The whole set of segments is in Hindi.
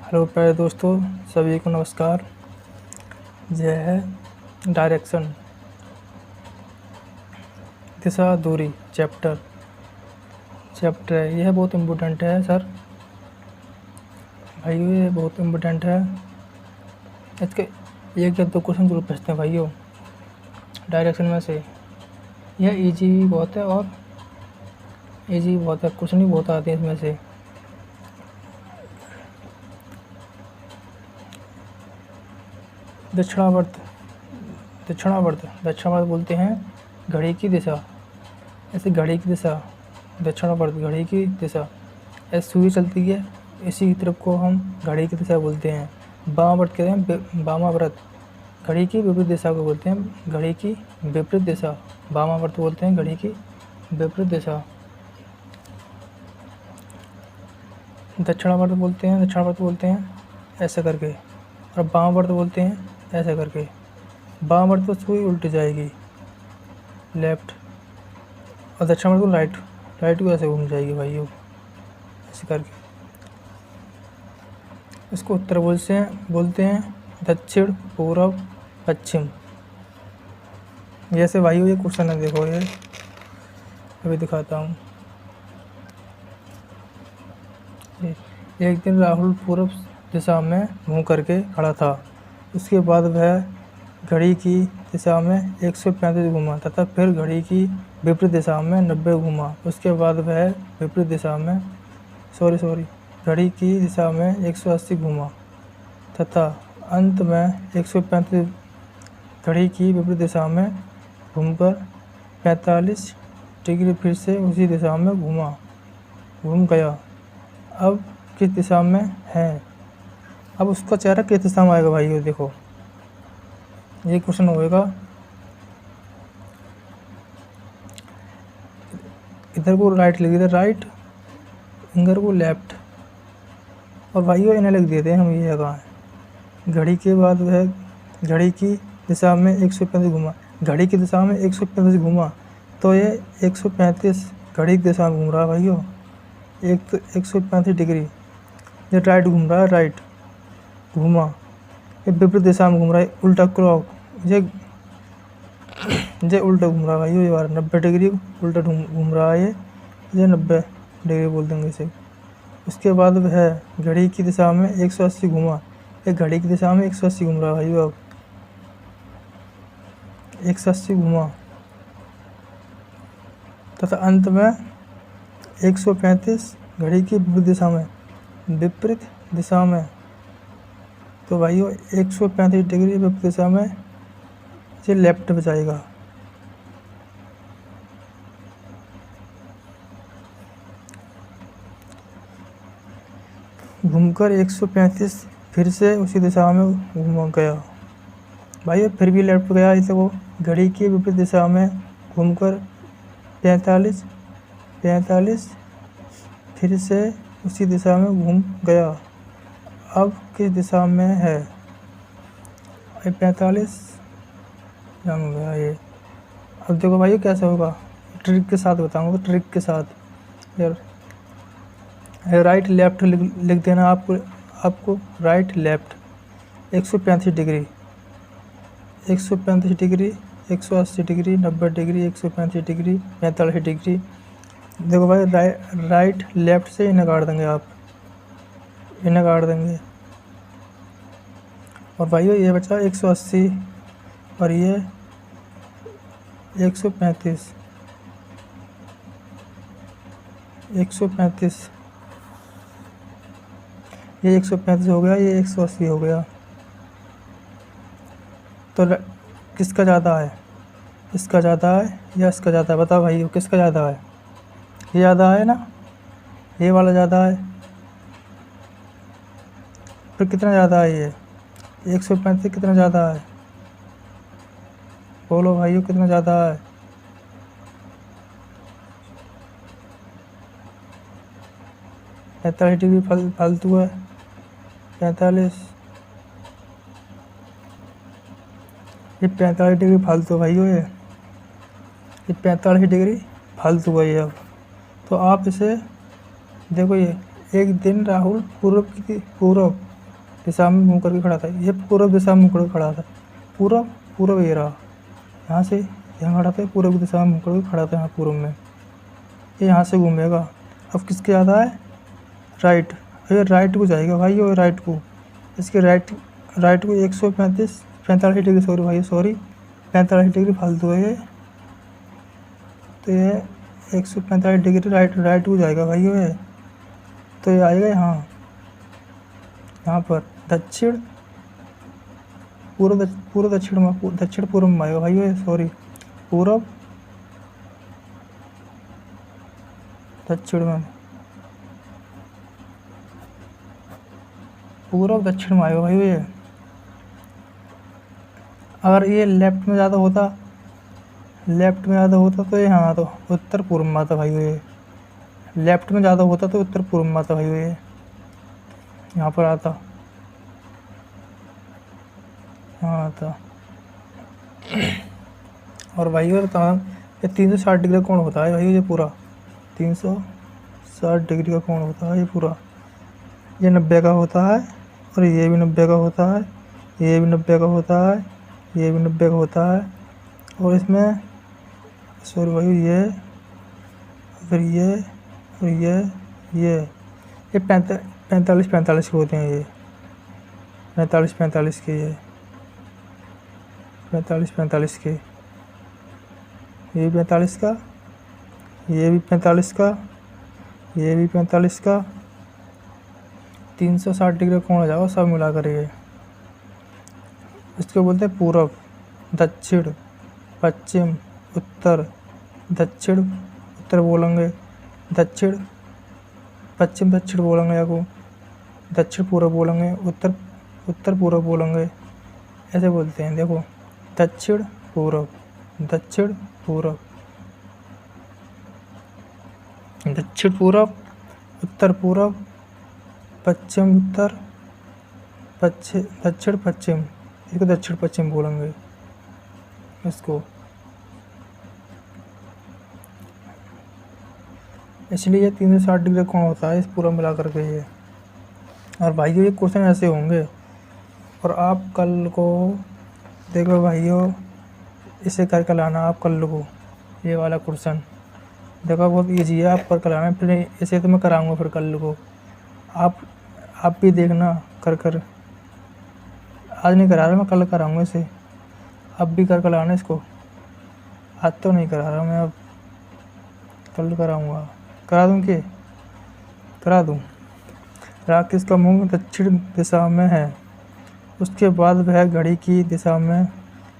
हेलो प्यारे दोस्तों, सभी को नमस्कार। यह है डायरेक्शन, दिशा दूरी चैप्टर है। यह बहुत इम्पोर्टेंट है सर भाइयों, ये बहुत इम्पोर्टेंट है। इसके एक या दो क्वेश्चन जरूर पूछते हैं भाइयों डायरेक्शन में से। यह इजी भी बहुत है और इजी भी बहुत है, क्वेश्चन भी बहुत आते हैं इसमें से। दक्षिणावर्त बोलते हैं घड़ी की दिशा। ऐसे घड़ी की दिशा, दक्षिणावर्त घड़ी की दिशा। ऐसे सुई चलती है, इसी तरफ को हम घड़ी की दिशा बोलते हैं। वामावर्त कहते हैं वामावर्त, घड़ी की विपरीत दिशा को बोलते हैं घड़ी की विपरीत दिशा। वामावर्त बोलते हैं घड़ी की विपरीत दिशा। दक्षिणावर्त बोलते हैं ऐसे करके, और वामावर्त बोलते हैं ऐसे करके। वामावर्त तो सुई उल्टी जाएगी लेफ्ट, और दक्षिणावर्त को राइट को ऐसे घूम जाएगी भाइयों, ऐसे करके। इसको उत्तर बोलते हैं दक्षिण, पूर्व, पश्चिम। जैसे भाइयों ये क्वेश्चन है, देखो ये अभी दिखाता हूँ। एक दिन राहुल पूर्व दिशा में मुँह करके खड़ा था। उसके बाद वह घड़ी की दिशा में 135 घूमा तथा फिर घड़ी की विपरीत दिशा में 90 घूमा। उसके बाद वह विपरीत दिशा में घड़ी की दिशा में 180 घूमा तथा अंत में 135 घड़ी की विपरीत दिशा में घूमकर 45 डिग्री फिर से उसी दिशा में घूम गया। अब किस दिशा में है? अब उसका चेहरा किस दिशा में आएगा भाई? देखो ये क्वेश्चन होएगा। इधर को राइट लिख दिया, राइट, इधर को लेफ्ट, और भाइयों इन्हें लिख देते हैं हम। ये कहाँ है? घड़ी के बाद वह घड़ी की दिशा में 135 घूमा। घड़ी की दिशा में 135 घूमा तो ये 135 घड़ी की दिशा में घूम रहा है भाइयों, 135 डिग्री। ये राइट घूम रहा है, राइट घूमा। ये विपरीत दिशा में घूम रहा है, उल्टा क्लॉक। ये उल्टा घूम रहा है भाइयों, ये बार 90 डिग्री उल्टा घूम रहा है। ये 90 डिग्री बोल देंगे इसे। उसके बाद वह घड़ी की दिशा में 180 घूमा। ये घड़ी की दिशा में 180 घूम रहा है भाइयों, अब 180 घूमा तथा अंत में 135 घड़ी की विपरीत दिशा में। तो भाइयों 135 डिग्री विपरीत दिशा में ये लेफ्ट पे जाएगा। घूमकर 135 फिर से उसी दिशा में घूम गया भाइयों, फिर भी लेफ्ट गया। इसे वो घड़ी की विपरीत दिशा में घूमकर 45 फिर से उसी दिशा में घूम गया। अब किस दिशा में है? 45 हो गया ये। अब देखो भाई कैसे होगा, ट्रिक के साथ बताऊंगा, ट्रिक के साथ। यार राइट लेफ्ट लिख देना आपको right left. 135 degree, 135 degree, 180 degree, 90 degree, 135 degree, 45 degree. देखो भाई राइट लेफ्ट से इन्हें काट देंगे आप, इन्हें काट देंगे। और भाइयों ये बचा 180 और ये 135 ये 135 हो गया, ये 180 हो गया। तो किसका ज़्यादा है? इसका ज़्यादा है या इसका ज़्यादा है? बताओ भाई किसका ज़्यादा है? ये ज़्यादा है ना, ये वाला ज़्यादा है। फिर कितना ज़्यादा है? ये 135 कितना ज़्यादा है? बोलो भाइयों कितना ज़्यादा है? पैंतालीस डिग्री फालतू है, 45। ये 45 डिग्री फालतू भाइयों, ये 45 डिग्री फालतू है ये। अब तो आप इसे देखो, ये एक दिन राहुल पूर्व दिशा में मुँह करके खड़ा था। ये पूर्व दिशा में मुँह करके खड़ा था। पूरब, पूरब ये रहा, यहाँ से यहाँ खड़ा था, पूर्व की दिशा में मुँह करके खड़ा था यहाँ पूर्व में। ये यहाँ से घूमेगा। अब किसके ज़्यादा है? राइट। ये राइट को जाएगा भाई, और राइट को, इसके राइट को 145 डिग्री, सॉरी भाई सॉरी, 45 डिग्री फालतू है ये। तो ये 145 डिग्री राइट को जाएगा भाई ये। तो ये आएगा यहाँ पर दक्षिण पूर्व दक्षिण पूर्व में आएगा भाई ये, सॉरी पूर्व दक्षिण में, पूर्व दक्षिण में आएगा भाई ये। अगर ये लेफ्ट में ज़्यादा होता तो यहाँ आता, उत्तर पूर्व में आता भाई ये। लेफ्ट में ज़्यादा होता तो उत्तर पूर्व में आता भाई ये, यहाँ पर आता, यहाँ आता। और भाई ये 360 डिग्री का कोण होता है भाई ये पूरा, 360 डिग्री का कोण होता है ये पूरा। ये 90 का होता है, और ये भी 90 का होता है, ये भी 90 का होता है, ये भी 90 का होता है। और इसमें सॉरी भाई ये, फिर ये, और ये 45 के होते हैं ये, 45 के, ये 45 के, ये भी 45 का, ये भी 45 का, ये भी 45 का। 360 डिग्री कोण हो जाएगा सब मिला कर ये। इसको बोलते हैं पूरब, दक्षिण, पश्चिम, उत्तर। दक्षिण उत्तर बोलेंगे, दक्षिण पश्चिम दक्षिण बोलेंगे, या को दक्षिण पूर्व बोलेंगे, उत्तर पूर्व बोलेंगे, ऐसे बोलते हैं। देखो दक्षिण पूर्व, दक्षिण पूर्व, दक्षिण पूर्व, उत्तर पूर्व, पश्चिम उत्तर, दक्षिण पश्चिम, इसको दक्षिण पश्चिम बोलेंगे इसको। इसलिए 360 डिग्री कोण होता है इस पूरा मिला करके ये। और भाइयों ये क्वेश्चन ऐसे होंगे, और आप कल को देखो भाइयों, इसे करके लाना आप कल को, ये वाला क्वेश्चन देखो बहुत ईजी है, आप करके लाना। फिर इसे तो मैं कराऊंगा फिर कल को, आप भी देखना कर। आज नहीं करा रहा मैं, कल कराऊंगा इसे, अब भी करके लाना इसको। आज तो नहीं करा रहा मैं, अब कल कराऊंगा। करा दूँ कि करा दूँ। राकेश का मुंह दक्षिण दिशा में है, उसके बाद वह घड़ी की दिशा में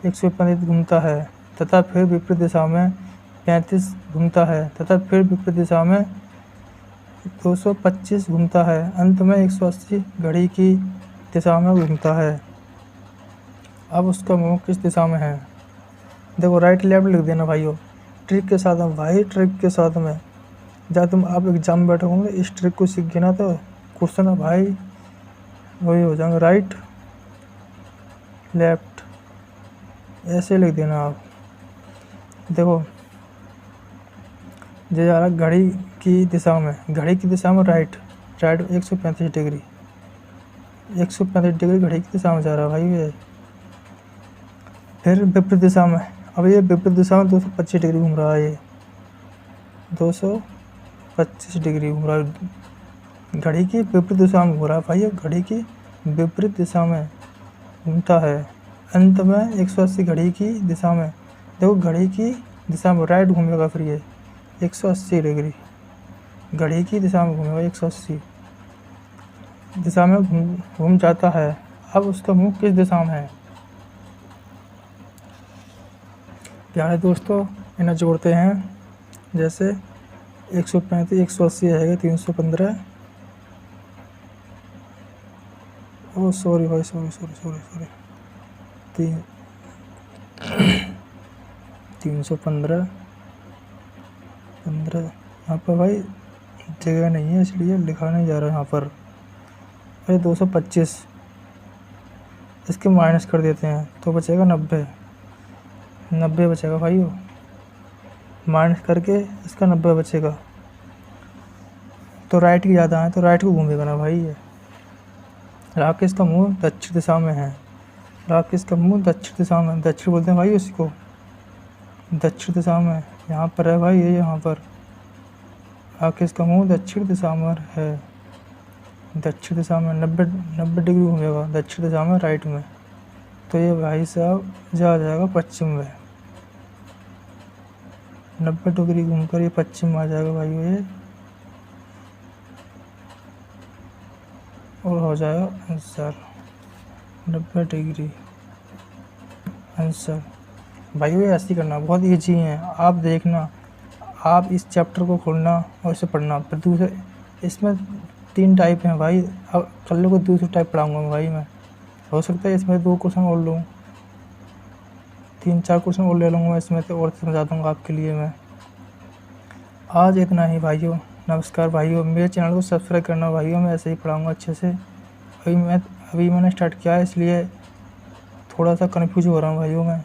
135 घूमता है, तथा फिर विपरीत दिशा में 35 घूमता है, तथा फिर विपरीत दिशा में 225 घूमता है, अंत में 180 घड़ी की दिशा में घूमता है। अब उसका मुंह किस दिशा में है? देखो राइट लेफ्ट लिख देना भाइयों, ट्रिक के साथ में भाई, ट्रिक के साथ में। जब तुम आप एग्जाम में बैठे होंगे इस ट्रिक को सीख गए ना, तो क्वेश्चन है भाई वही हो जाएंगे, राइट लेफ्ट ऐसे लिख देना आप। देखो जो जा रहा घड़ी की दिशा में, घड़ी की दिशा में राइट 135 डिग्री, 135 डिग्री घड़ी की दिशा में जा रहा है भाई ये। फिर विपरीत दिशा में, अब ये विपरीत दिशा में 225 डिग्री घूम रहा है, ये 225 डिग्री घूम रहा है, घड़ी की विपरीत दिशा में घूम रहा है भाई, ये घड़ी की विपरीत दिशा में घूमता है, अंत में 180 घड़ी की दिशा में। देखो घड़ी की दिशा में राइट घूमेगा, फिर ये 180 डिग्री घड़ी की दिशा में घूमेगा, 180 दिशा में घूम जाता है। अब उसका मुंह किस दिशा में है? प्यारे दोस्तों इन्हें जोड़ते हैं, जैसे 135 180 है 315, ओ सॉरी भाई सॉरी 315 यहाँ पर भाई जगह नहीं है इसलिए लिखा नहीं जा रहा यहाँ पर। अरे 225 इसके माइनस कर देते हैं तो बचेगा 90 बचेगा भाई, माइनस करके इसका 90 बचेगा। तो राइट की ज़्यादा है तो राइट को घूमेगा ना भाई ये, राकेश का मुंह दक्षिण दिशा में है। राकेश का मुंह दक्षिण दिशा में, दक्षिण बोलते हैं भाई उसको, दक्षिण दिशा में। यहाँ पर है भाई, ये यहाँ पर राकेश का मुंह दक्षिण दिशा में है। दक्षिण दिशा में 90 डिग्री घूमेगा दक्षिण दिशा में, राइट में। तो ये भाई साहब जा जाएगा पश्चिम में। 90 डिग्री घूमकर ये पश्चिम में आ जाएगा भाई ये, और हो जाएगा आंसर 90 डिग्री आंसर। भाई ये ऐसे ही करना, बहुत ईजी है। आप देखना, आप इस चैप्टर को खोलना और इसे पढ़ना। फिर दूसरे, इसमें 3 टाइप हैं भाई। अब कल को दूसरी टाइप पढ़ाऊँगा भाई मैं। हो सकता है इसमें 2 क्वेश्चन और लूँ, 3-4 क्वेश्चन और ले लूँगा इसमें से, और समझा दूँगा आपके लिए मैं। आज इतना ही भाइयों, नमस्कार भाइयों। मेरे चैनल को सब्सक्राइब करना भाइयों, मैं ऐसे ही पढ़ाऊँगा अच्छे से। अभी मैंने स्टार्ट किया है, इसलिए थोड़ा सा कन्फ्यूज हो रहा हूँ भाइयों मैं।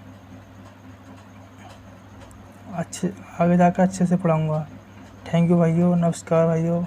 आगे जाकर अच्छे से पढ़ाऊँगा। थैंक यू भाइयों, नमस्कार भाइयों।